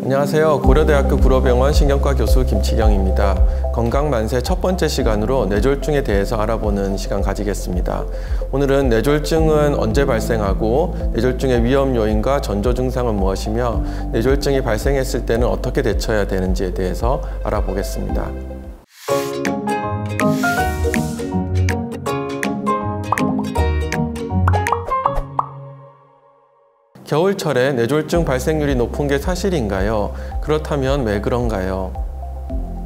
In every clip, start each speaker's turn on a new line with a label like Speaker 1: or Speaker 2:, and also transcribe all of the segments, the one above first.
Speaker 1: 안녕하세요. 고려대학교 구로병원 신경과 교수 김치경입니다. 건강만세 첫 번째 시간으로 뇌졸중에 대해서 알아보는 시간 가지겠습니다. 오늘은 뇌졸중은 언제 발생하고 뇌졸중의 위험 요인과 전조 증상은 무엇이며 뇌졸중이 발생했을 때는 어떻게 대처해야 되는지에 대해서 알아보겠습니다. 겨울철에 뇌졸중 발생률이 높은 게 사실인가요? 그렇다면 왜 그런가요?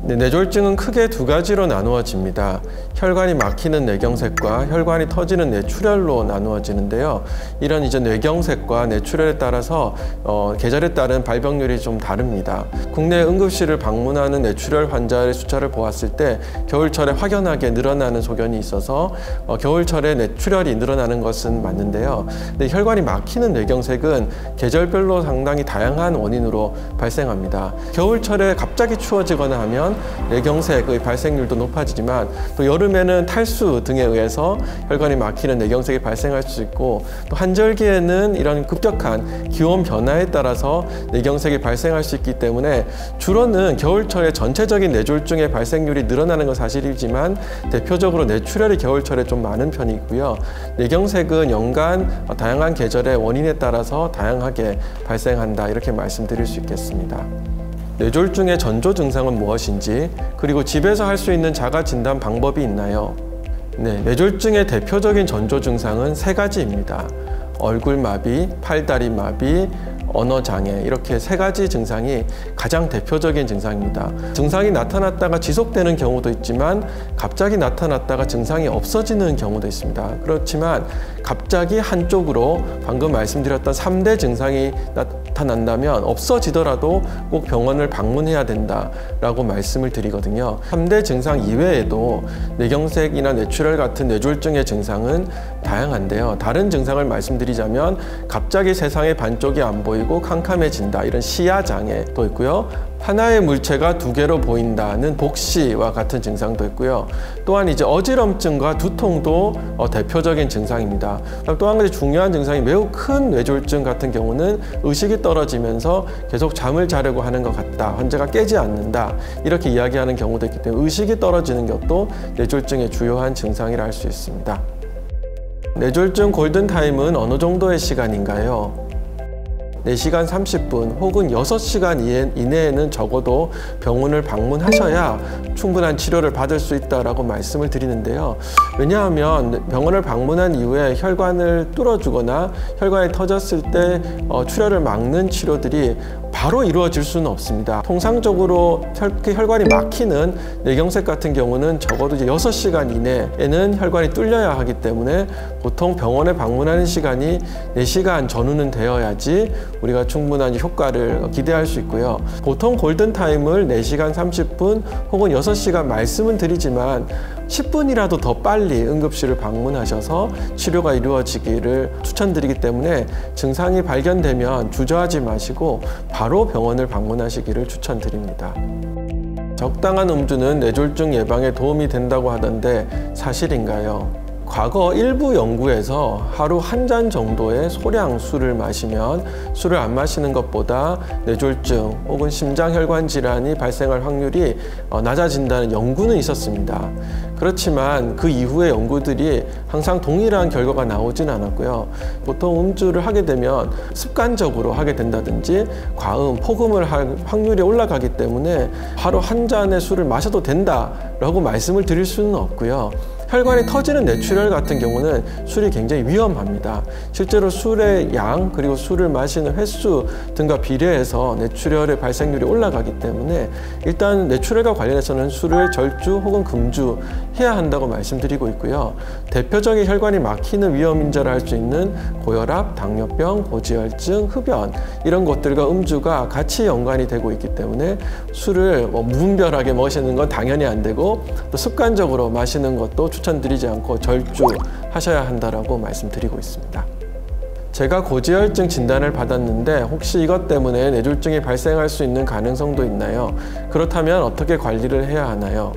Speaker 1: 뇌졸중은 크게 두 가지로 나누어집니다. 혈관이 막히는 뇌경색과 혈관이 터지는 뇌출혈로 나누어지는데요. 이런 뇌경색과 뇌출혈에 따라서 계절에 따른 발병률이 좀 다릅니다. 국내 응급실을 방문하는 뇌출혈 환자의 숫자를 보았을 때 겨울철에 확연하게 늘어나는 소견이 있어서 겨울철에 뇌출혈이 늘어나는 것은 맞는데요. 혈관이 막히는 뇌경색은 계절별로 상당히 다양한 원인으로 발생합니다. 겨울철에 갑자기 추워지거나 하면 뇌경색의 발생률도 높아지지만 또 여름에는 탈수 등에 의해서 혈관이 막히는 뇌경색이 발생할 수 있고 또 한절기에는 이런 급격한 기온 변화에 따라서 뇌경색이 발생할 수 있기 때문에 주로는 겨울철에 전체적인 뇌졸중의 발생률이 늘어나는 건 사실이지만 대표적으로 뇌출혈이 겨울철에 좀 많은 편이고요. 뇌경색은 연간 다양한 계절의 원인에 따라서 다양하게 발생한다 이렇게 말씀드릴 수 있겠습니다. 뇌졸중의 전조 증상은 무엇인지, 그리고 집에서 할 수 있는 자가 진단 방법이 있나요? 뇌졸중의 대표적인 전조 증상은 세 가지입니다. 얼굴 마비, 팔다리 마비, 언어장애, 이렇게 세 가지 증상이 가장 대표적인 증상입니다. 증상이 나타났다가 지속되는 경우도 있지만 갑자기 나타났다가 증상이 없어지는 경우도 있습니다. 그렇지만 갑자기 한쪽으로 방금 말씀드렸던 3대 증상이 나타난다면 없어지더라도 꼭 병원을 방문해야 된다라고 말씀을 드리거든요. 3대 증상 이외에도 뇌경색이나 뇌출혈 같은 뇌졸중의 증상은 다양한데요. 다른 증상을 말씀드리자면 갑자기 세상의 반쪽이 안 보이고 캄캄해진다, 이런 시야장애도 있고요. 하나의 물체가 두 개로 보인다는 복시와 같은 증상도 있고요. 또한 어지럼증과 두통도 대표적인 증상입니다. 또 한 가지 중요한 증상이 매우 큰 뇌졸중 같은 경우는 의식이 떨어지면서 계속 잠을 자려고 하는 것 같다, 환자가 깨지 않는다, 이렇게 이야기하는 경우도 있기 때문에 의식이 떨어지는 것도 뇌졸중의 주요한 증상이라 할 수 있습니다. 뇌졸중 골든타임은 어느 정도의 시간인가요? 4시간 30분 혹은 6시간 이내에는 적어도 병원을 방문하셔야 충분한 치료를 받을 수 있다고 말씀을 드리는데요. 왜냐하면 병원을 방문한 이후에 혈관을 뚫어주거나 혈관이 터졌을 때 출혈을 막는 치료들이 바로 이루어질 수는 없습니다. 통상적으로 혈관이 막히는 뇌경색 같은 경우는 적어도 6시간 이내에는 혈관이 뚫려야 하기 때문에 보통 병원에 방문하는 시간이 4시간 전후는 되어야지 우리가 충분한 효과를 기대할 수 있고요. 보통 골든타임을 4시간 30분 혹은 6시간 말씀은 드리지만 10분이라도 더 빨리 응급실을 방문하셔서 치료가 이루어지기를 추천드리기 때문에 증상이 발견되면 주저하지 마시고 바로 병원을 방문하시기를 추천드립니다. 적당한 음주는 뇌졸중 예방에 도움이 된다고 하던데 사실인가요? 과거 일부 연구에서 하루 1잔 정도의 소량 술을 마시면 술을 안 마시는 것보다 뇌졸중 혹은 심장혈관 질환이 발생할 확률이 낮아진다는 연구는 있었습니다. 그렇지만 그 이후의 연구들이 항상 동일한 결과가 나오진 않았고요. 보통 음주를 하게 되면 습관적으로 하게 된다든지 과음, 폭음을 할 확률이 올라가기 때문에 하루 1잔의 술을 마셔도 된다라고 말씀을 드릴 수는 없고요. 혈관이 터지는 뇌출혈 같은 경우는 술이 굉장히 위험합니다. 실제로 술의 양 그리고 술을 마시는 횟수 등과 비례해서 뇌출혈의 발생률이 올라가기 때문에 일단 뇌출혈과 관련해서는 술을 절주 혹은 금주해야 한다고 말씀드리고 있고요. 대표적인 혈관이 막히는 위험 인자를 할 수 있는 고혈압, 당뇨병, 고지혈증, 흡연, 이런 것들과 음주가 같이 연관이 되고 있기 때문에 술을 무분별하게 마시는 건 당연히 안 되고 또 습관적으로 마시는 것도 추천드리지 않고 절주하셔야 한다라고 말씀드리고 있습니다. 제가 고지혈증 진단을 받았는데 혹시 이것 때문에 뇌졸중이 발생할 수 있는 가능성도 있나요? 그렇다면 어떻게 관리를 해야 하나요?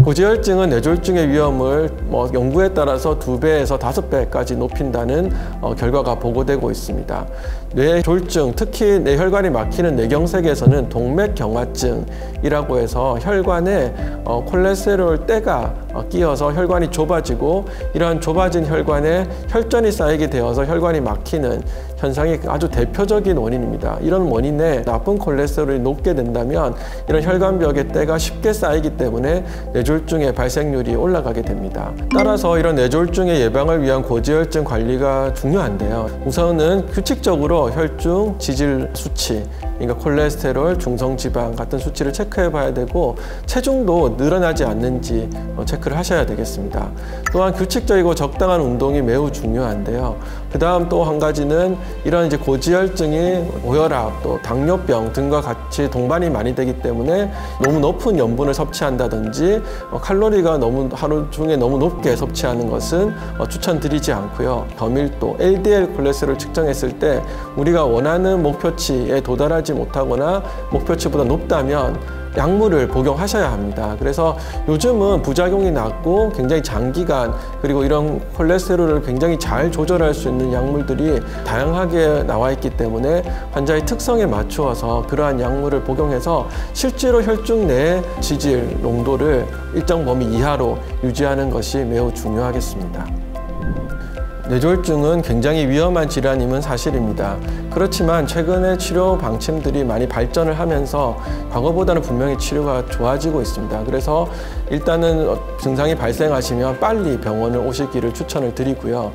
Speaker 1: 고지혈증은 뇌졸중의 위험을 연구에 따라서 2배에서 5배까지 높인다는 결과가 보고되고 있습니다. 뇌졸중, 특히 뇌혈관이 막히는 뇌경색에서는 동맥경화증이라고 해서 혈관에 콜레스테롤 때가 끼어서 혈관이 좁아지고 이러한 좁아진 혈관에 혈전이 쌓이게 되어서 혈관이 막히는 현상이 아주 대표적인 원인입니다. 이런 원인에 나쁜 콜레스테롤이 높게 된다면 이런 혈관벽의 때가 쉽게 쌓이기 때문에 뇌졸중의 발생률이 올라가게 됩니다. 따라서 이런 뇌졸중의 예방을 위한 고지혈증 관리가 중요한데요. 우선은 규칙적으로 혈중, 지질 수치, 그러니까 콜레스테롤, 중성지방 같은 수치를 체크해 봐야 되고 체중도 늘어나지 않는지 체크를 하셔야 되겠습니다. 또한 규칙적이고 적당한 운동이 매우 중요한데요. 그 다음 또 한 가지는 이런 이제 고지혈증이 고혈압, 또 당뇨병 등과 같이 동반이 많이 되기 때문에 너무 높은 염분을 섭취한다든지 칼로리가 하루 중에 너무 높게 섭취하는 것은 추천드리지 않고요. 저밀도, LDL 콜레스테롤 측정했을 때 우리가 원하는 목표치에 도달하지 못하거나 목표치보다 높다면 약물을 복용하셔야 합니다. 그래서 요즘은 부작용이 낮고 굉장히 장기간 그리고 이런 콜레스테롤을 굉장히 잘 조절할 수 있는 약물들이 다양하게 나와 있기 때문에 환자의 특성에 맞추어서 그러한 약물을 복용해서 실제로 혈중 내 지질 농도를 일정 범위 이하로 유지하는 것이 매우 중요하겠습니다. 뇌졸중은 굉장히 위험한 질환임은 사실입니다. 그렇지만 최근에 치료 방침들이 많이 발전을 하면서 과거보다는 분명히 치료가 좋아지고 있습니다. 그래서 일단은 증상이 발생하시면 빨리 병원을 오시기를 추천을 드리고요.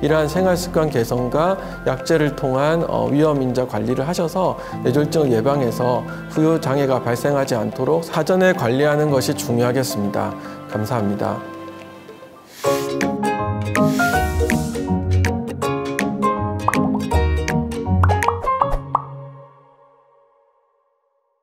Speaker 1: 이러한 생활습관 개선과 약제를 통한 위험인자 관리를 하셔서 뇌졸중을 예방해서 후유 장애가 발생하지 않도록 사전에 관리하는 것이 중요하겠습니다. 감사합니다.